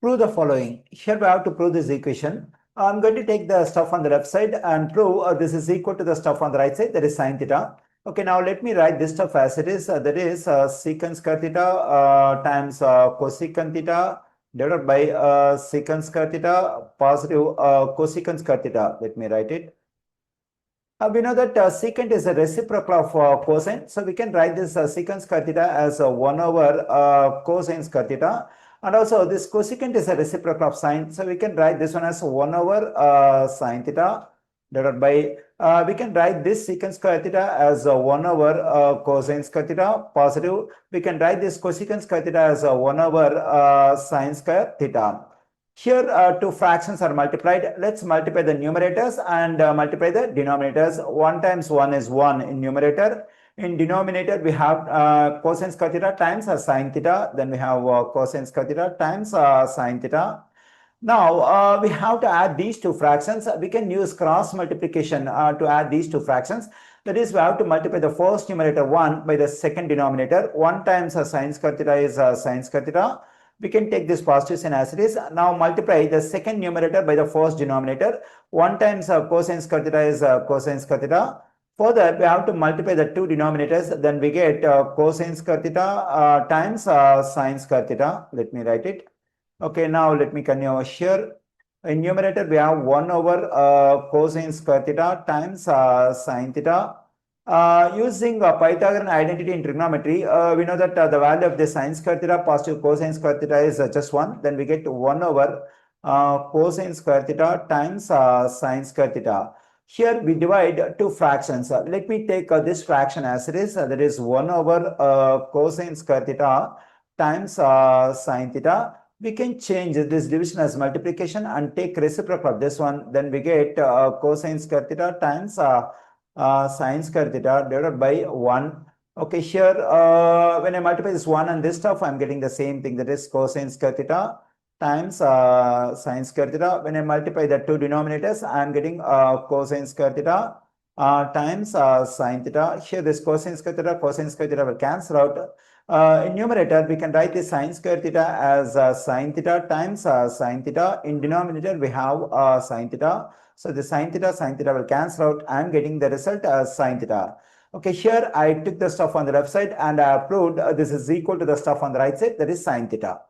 Prove the following. Here we have to prove this equation. I'm going to take the stuff on the left side and prove this is equal to the stuff on the right side, that is sine theta. Okay, now let me write this stuff as it is. That is secant square theta times cosecant theta divided by secant square theta positive cosecant square theta. Let me write it. We know that secant is a reciprocal of cosine. So we can write this secant square theta as 1 over cosine square theta. And also this cosecant is a reciprocal of sine. So we can write this one as 1 over sine theta divided by, we can write this secant square theta as 1 over cosine square theta positive. We can write this cosecant square theta as 1 over sine square theta. Here two fractions are multiplied. Let's multiply the numerators and multiply the denominators. 1 times 1 is 1 in numerator. In denominator, we have cosine square theta times sine theta. Then we have cosine square theta times sine theta. Now, we have to add these two fractions. We can use cross multiplication to add these two fractions. That is, we have to multiply the first numerator 1 by the second denominator. 1 times sine square theta is sine square theta. We can take this positive sign as it is. Now multiply the second numerator by the first denominator. 1 times cosine square theta is cosine square theta. Further, we have to multiply the two denominators. Then we get cosine square theta times sine square theta. Let me write it. Okay, now let me continue here. In numerator, we have 1 over cosine square theta times sine theta. Using Pythagorean identity in trigonometry, we know that the value of the sine square theta positive cosine square theta is just 1. Then we get 1 over cosine square theta times sine square theta. Here we divide two fractions. Let me take this fraction as it is. That is 1 over cosine square theta times sine theta. We can change this division as multiplication and take reciprocal of this one. Then we get cosine square theta times sine square theta divided by 1. Okay, here when I multiply this 1 and this stuff, I'm getting the same thing, that is cosine square theta times sine square theta. When I multiply the two denominators, I'm getting cosine square theta times sine theta. Here this cosine square theta will cancel out. In numerator, we can write the sine square theta as sine theta times sine theta. In denominator, we have sine theta. So the sine theta will cancel out. I am getting the result as sine theta. Okay, here I took the stuff on the left side and I proved this is equal to the stuff on the right side, that is sine theta.